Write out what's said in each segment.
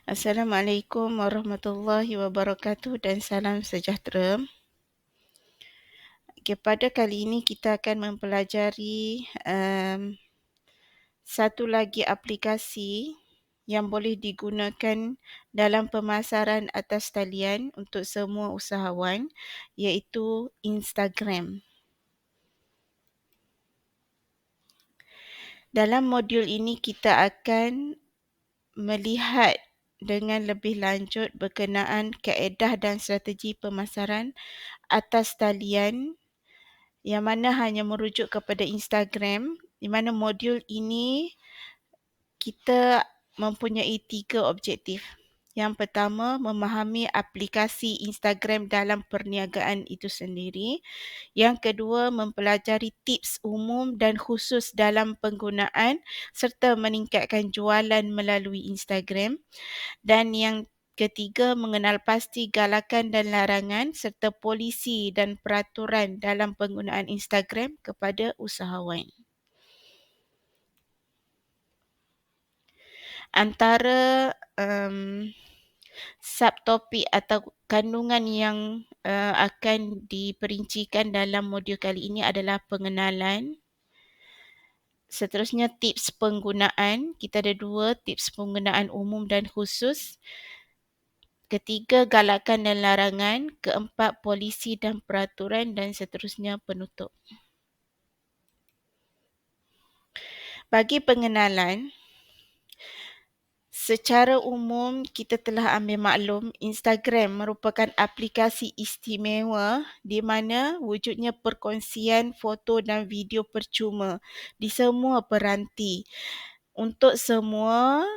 Assalamualaikum warahmatullahi wabarakatuh dan salam sejahtera. Okay, pada kali ini kita akan mempelajari satu lagi aplikasi yang boleh digunakan dalam pemasaran atas talian untuk semua usahawan, iaitu Instagram. Dalam modul ini kita akan melihat dengan lebih lanjut berkenaan kaedah dan strategi pemasaran atas talian yang mana hanya merujuk kepada Instagram, di mana modul ini kita mempunyai 3 objektif. Yang pertama, memahami aplikasi Instagram dalam perniagaan itu sendiri. Yang kedua, mempelajari tips umum dan khusus dalam penggunaan serta meningkatkan jualan melalui Instagram. Dan yang ketiga, mengenal pasti galakan dan larangan serta polisi dan peraturan dalam penggunaan Instagram kepada usahawan. Antara subtopik atau kandungan yang akan diperincikan dalam modul kali ini adalah pengenalan. Seterusnya tips penggunaan. Kita ada 2, tips penggunaan umum dan khusus. Ketiga, galakan dan larangan. Keempat, polisi dan peraturan, dan seterusnya penutup. Bagi pengenalan, secara umum kita telah ambil maklum Instagram merupakan aplikasi istimewa di mana wujudnya perkongsian foto dan video percuma di semua peranti untuk semua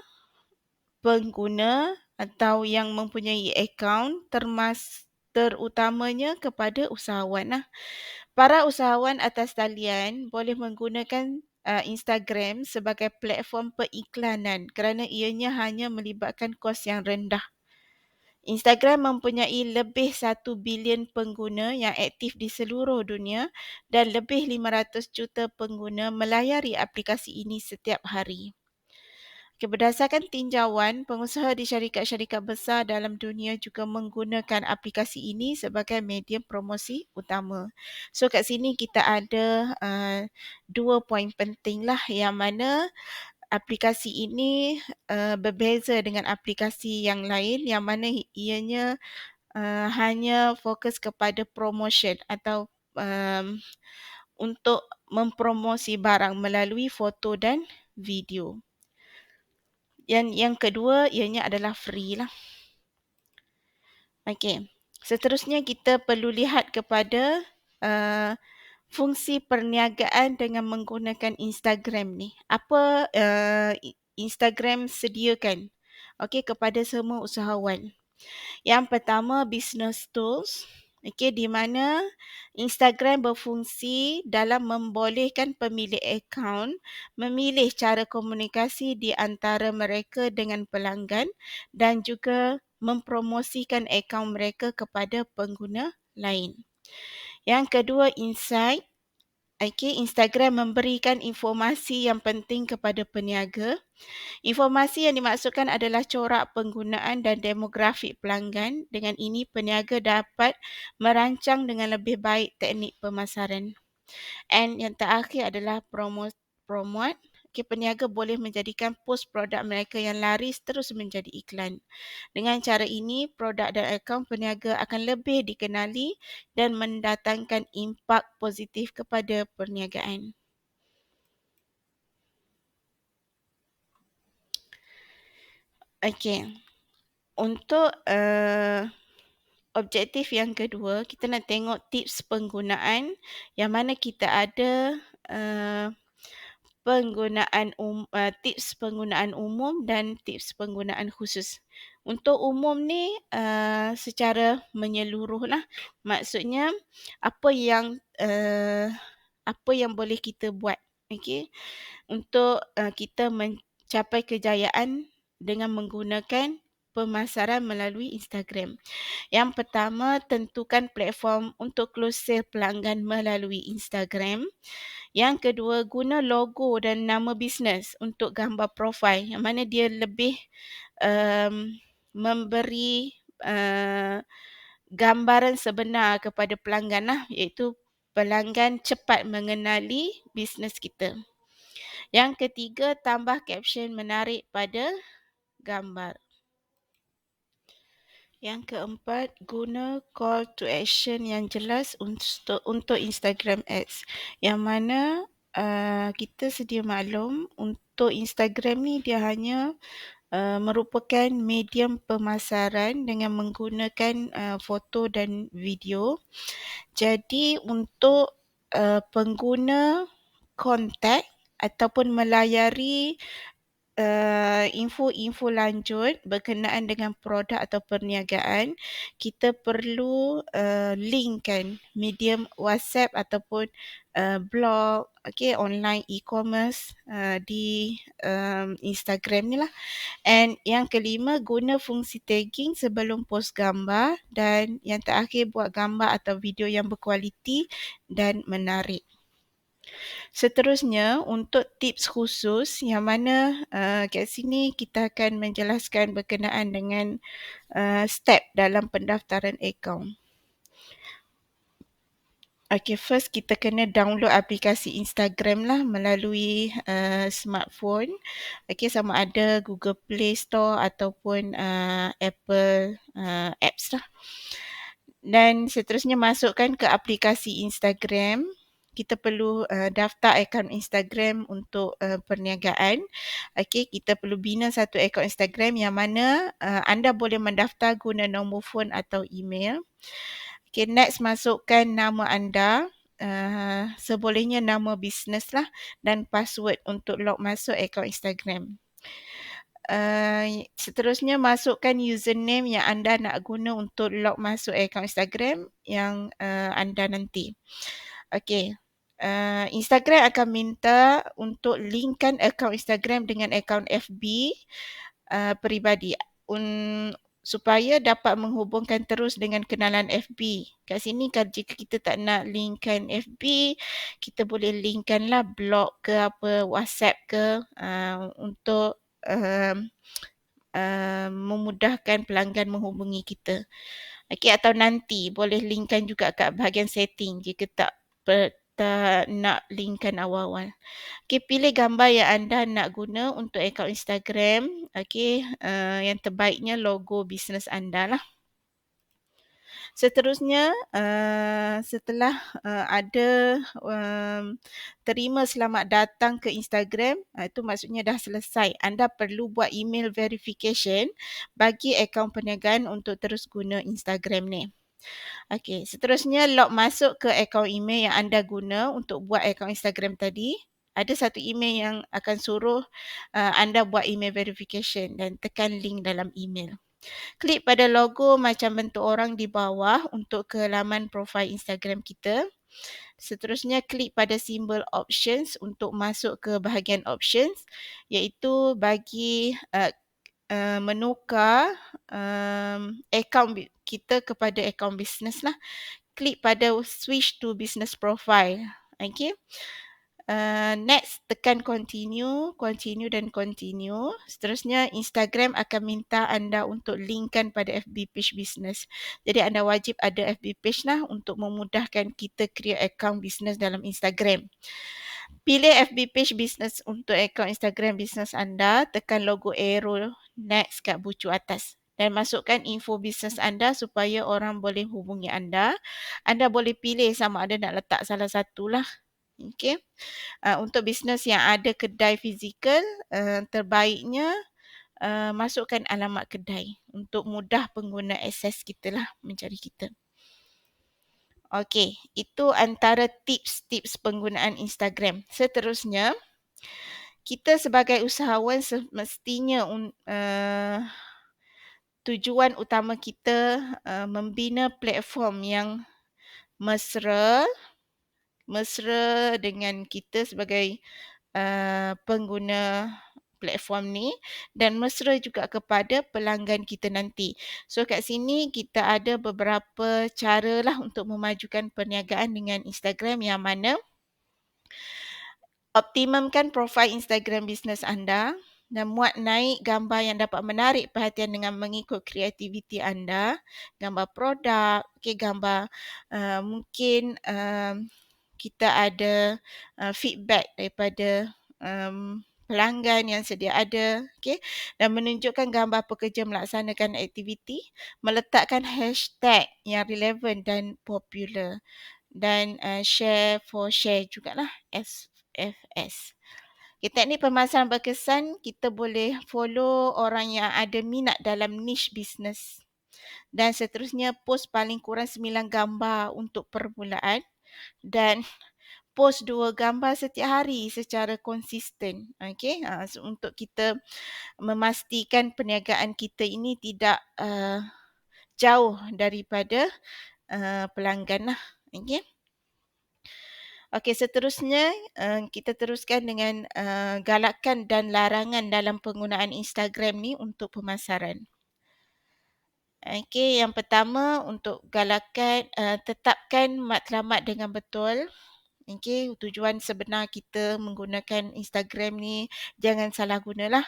pengguna atau yang mempunyai akaun, terutamanya kepada usahawan. Para usahawan atas talian boleh menggunakan Instagram sebagai platform periklanan kerana ianya hanya melibatkan kos yang rendah. Instagram mempunyai lebih 1 bilion pengguna yang aktif di seluruh dunia dan lebih 500 juta pengguna melayari aplikasi ini setiap hari. Okay, berdasarkan tinjauan, pengusaha di syarikat-syarikat besar dalam dunia juga menggunakan aplikasi ini sebagai medium promosi utama. So kat sini kita ada 2 poin penting lah yang mana aplikasi ini berbeza dengan aplikasi yang lain yang mana ianya hanya fokus kepada promotion atau untuk mempromosi barang melalui foto dan video. Yang kedua ianya adalah free lah. Okey. Seterusnya kita perlu lihat kepada fungsi perniagaan dengan menggunakan Instagram ni. Apa Instagram sediakan kepada semua usahawan. Yang pertama, business tools. Di mana Instagram berfungsi dalam membolehkan pemilik akaun memilih cara komunikasi di antara mereka dengan pelanggan dan juga mempromosikan akaun mereka kepada pengguna lain. Yang kedua, insight. Instagram memberikan informasi yang penting kepada peniaga. Informasi yang dimaksudkan adalah corak penggunaan dan demografik pelanggan. Dengan ini, peniaga dapat merancang dengan lebih baik teknik pemasaran. And yang terakhir adalah promote. Peniaga boleh menjadikan post produk mereka yang laris terus menjadi iklan. Dengan cara ini, produk dan akaun peniaga akan lebih dikenali dan mendatangkan impak positif kepada perniagaan. Okey. Untuk objektif yang kedua, kita nak tengok tips penggunaan yang mana kita ada tips penggunaan umum dan tips penggunaan khusus. Untuk umum ni secara menyeluruh lah. Maksudnya apa yang boleh kita buat untuk kita mencapai kejayaan dengan menggunakan pemasaran melalui Instagram. Yang pertama, tentukan platform untuk close sale pelanggan melalui Instagram. Yang kedua, guna logo dan nama bisnes untuk gambar profil yang mana dia lebih memberi gambaran sebenar kepada pelanggan lah, iaitu pelanggan cepat mengenali bisnes kita. Yang ketiga, tambah caption menarik pada gambar. Yang keempat, guna call to action yang jelas untuk Instagram Ads. Yang mana kita sedia maklum untuk Instagram ni dia hanya merupakan medium pemasaran dengan menggunakan foto dan video. Jadi untuk pengguna kontak ataupun melayari info-info lanjut berkenaan dengan produk atau perniagaan, kita perlu linkkan medium WhatsApp ataupun blog, online e-commerce di Instagram ni lah. And yang kelima, guna fungsi tagging sebelum post gambar, dan yang terakhir, buat gambar atau video yang berkualiti dan menarik. Seterusnya, untuk tips khusus yang mana kat sini kita akan menjelaskan berkenaan dengan step dalam pendaftaran akaun. Okay, first kita kena download aplikasi Instagram lah melalui smartphone. Okay, sama ada Google Play Store ataupun Apple Apps lah. Dan seterusnya masukkan ke aplikasi Instagram. Kita perlu daftar akaun Instagram untuk perniagaan. Okay, kita perlu bina satu akaun Instagram yang mana anda boleh mendaftar guna nombor phone atau email. Okay, next masukkan nama anda, sebolehnya nama bisnes lah, dan password untuk log masuk akaun Instagram. Seterusnya masukkan username yang anda nak guna untuk log masuk akaun Instagram yang anda nanti. Okay. Instagram akan minta untuk linkkan akaun Instagram dengan akaun FB peribadi supaya dapat menghubungkan terus dengan kenalan FB. Kat sini jika kita tak nak linkkan FB, kita boleh linkkan lah blog ke apa, WhatsApp ke untuk memudahkan pelanggan menghubungi kita. Okay, atau nanti boleh linkkan juga kat bahagian setting jika tak nak linkkan awal-awal. Okay, pilih gambar yang anda nak guna untuk akaun Instagram. Okay, yang terbaiknya logo bisnes anda lah. Seterusnya, setelah ada terima selamat datang ke Instagram, itu maksudnya dah selesai. Anda perlu buat email verification bagi akaun perniagaan untuk terus guna Instagram ni. Okey, seterusnya log masuk ke akaun email yang anda guna untuk buat akaun Instagram tadi. Ada satu email yang akan suruh anda buat email verification dan tekan link dalam email. Klik pada logo macam bentuk orang di bawah untuk ke laman profil Instagram kita. Seterusnya klik pada simbol options untuk masuk ke bahagian options, iaitu bagi menukar akaun kita kepada akaun bisnes lah. Klik pada switch to business profile. Okay. Next, tekan continue dan continue. Seterusnya, Instagram akan minta anda untuk linkkan pada FB page business. Jadi anda wajib ada FB page lah untuk memudahkan kita create account business dalam Instagram. Pilih FB page business untuk akaun Instagram business anda, tekan logo arrow next kat bucu atas dan masukkan info bisnes anda supaya orang boleh hubungi anda. Anda boleh pilih sama ada nak letak salah satu lah. Okay. Untuk bisnes yang ada kedai fizikal, terbaiknya masukkan alamat kedai untuk mudah pengguna akses kita lah mencari kita. Okey, itu antara tips-tips penggunaan Instagram. Seterusnya, kita sebagai usahawan semestinya tujuan utama kita membina platform yang mesra dengan kita sebagai pengguna platform ni dan mesra juga kepada pelanggan kita nanti. So kat sini kita ada beberapa cara lah untuk memajukan perniagaan dengan Instagram, yang mana optimumkan profil Instagram bisnes anda dan muat naik gambar yang dapat menarik perhatian dengan mengikut kreativiti anda. Gambar produk, gambar mungkin kita ada feedback daripada pelanggan yang sedia ada, dan menunjukkan gambar pekerja melaksanakan aktiviti, meletakkan hashtag yang relevan dan popular, dan share for share jugalah, SFS. Teknik pemasaran berkesan, kita boleh follow orang yang ada minat dalam niche business. Dan seterusnya, post paling kurang 9 gambar untuk permulaan dan post 2 gambar setiap hari secara konsisten. Untuk kita memastikan perniagaan kita ini tidak jauh daripada pelanggan lah. Seterusnya kita teruskan dengan galakan dan larangan dalam penggunaan Instagram ni untuk pemasaran. Yang pertama, untuk galakan, tetapkan matlamat dengan betul. Tujuan sebenar kita menggunakan Instagram ni jangan salah gunalah,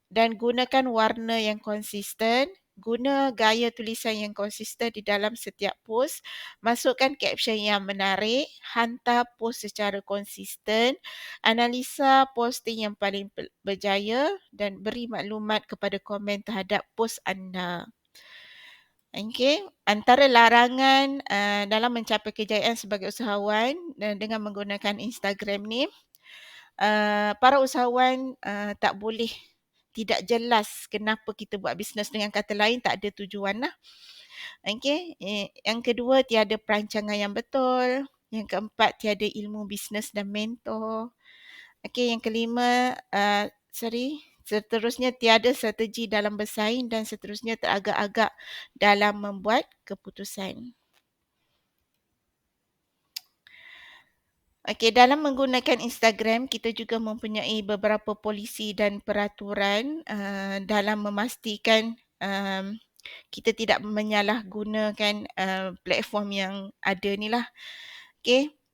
dan gunakan warna yang konsisten. Guna gaya tulisan yang konsisten di dalam setiap post. Masukkan caption yang menarik. Hantar post secara konsisten. Analisa posting yang paling berjaya dan beri maklumat kepada komen terhadap post anda. Antara larangan dalam mencapai kejayaan sebagai usahawan dengan menggunakan Instagram ni, para usahawan tak boleh tidak jelas kenapa kita buat bisnes. Dengan kata lain, tak ada tujuan lah. Yang kedua, tiada perancangan yang betul. Yang keempat, tiada ilmu bisnes dan mentor. Yang kelima, seterusnya tiada strategi dalam bersaing, dan seterusnya teragak-agak dalam membuat keputusan. Dalam menggunakan Instagram, kita juga mempunyai beberapa polisi dan peraturan dalam memastikan kita tidak menyalahgunakan platform yang ada ni lah.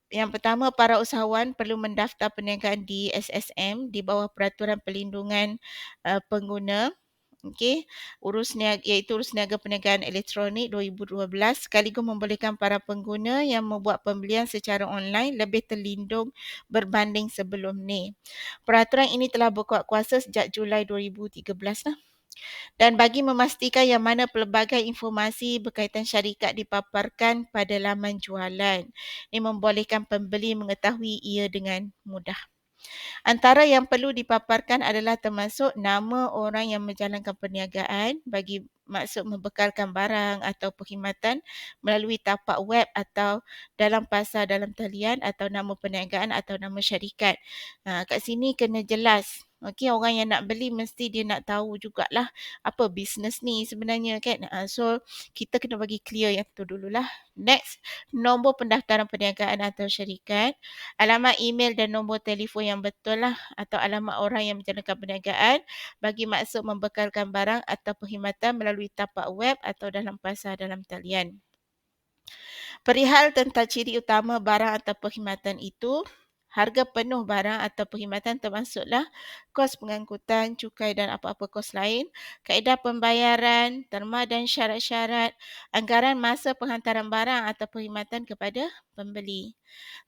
Yang pertama, para usahawan perlu mendaftar perniagaan di SSM di bawah Peraturan Perlindungan Pengguna. Urus Niaga Perniagaan Elektronik 2012 sekaligus membolehkan para pengguna yang membuat pembelian secara online lebih terlindung berbanding sebelum ni. Peraturan ini telah berkuat kuasa sejak Julai 2013 lah. Dan bagi memastikan yang mana pelbagai informasi berkaitan syarikat dipaparkan pada laman jualan. Ini membolehkan pembeli mengetahui ia dengan mudah. Antara yang perlu dipaparkan adalah termasuk nama orang yang menjalankan perniagaan bagi maksud membekalkan barang atau perkhidmatan melalui tapak web atau dalam pasar dalam talian, atau nama perniagaan atau nama syarikat. Kat sini kena jelas. Orang yang nak beli mesti dia nak tahu jugalah apa bisnes ni sebenarnya kan. So kita kena bagi clear yang tu dululah. Next, nombor pendaftaran perniagaan atau syarikat, alamat email dan nombor telefon yang betul lah, atau alamat orang yang menjalankan perniagaan bagi maksud membekalkan barang atau perkhidmatan melalui tapak web atau dalam pasar dalam talian. Perihal tentang ciri utama barang atau perkhidmatan itu, harga penuh barang atau perkhidmatan termasuklah kos pengangkutan, cukai dan apa-apa kos lain, kaedah pembayaran, terma dan syarat-syarat, anggaran masa penghantaran barang atau perkhidmatan kepada pembeli.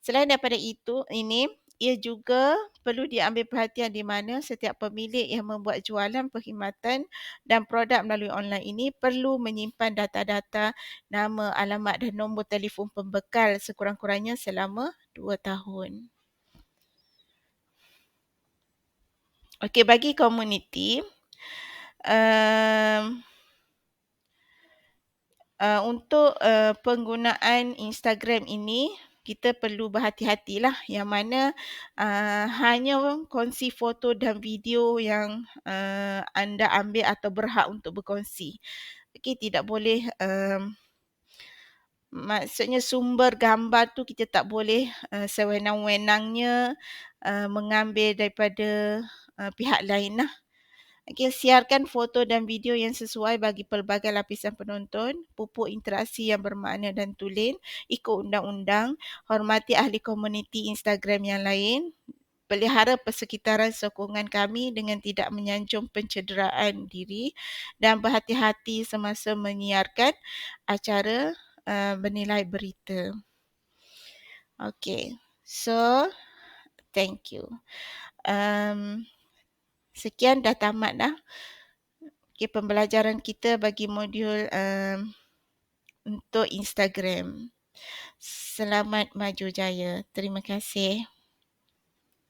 Selain daripada ini, ia juga perlu diambil perhatian di mana setiap pemilik yang membuat jualan perkhidmatan dan produk melalui online ini perlu menyimpan data-data nama, alamat dan nombor telefon pembekal sekurang-kurangnya selama 2 tahun. Bagi komuniti, untuk penggunaan Instagram ini, kita perlu berhati-hatilah yang mana hanya kongsi foto dan video yang anda ambil atau berhak untuk berkongsi. Tidak boleh, maksudnya sumber gambar tu kita tak boleh sewenang-wenangnya mengambil daripada pihak lain lah. Okay, siarkan foto dan video yang sesuai bagi pelbagai lapisan penonton, pupuk interaksi yang bermakna dan tulen, ikut undang-undang, hormati ahli komuniti Instagram yang lain, pelihara persekitaran sokongan kami dengan tidak menyanjung pencederaan diri dan berhati-hati semasa menyiarkan acara bernilai berita. Okay, so thank you. Sekian dah tamat dah. Okay, pembelajaran kita bagi modul untuk Instagram. Selamat maju jaya. Terima kasih.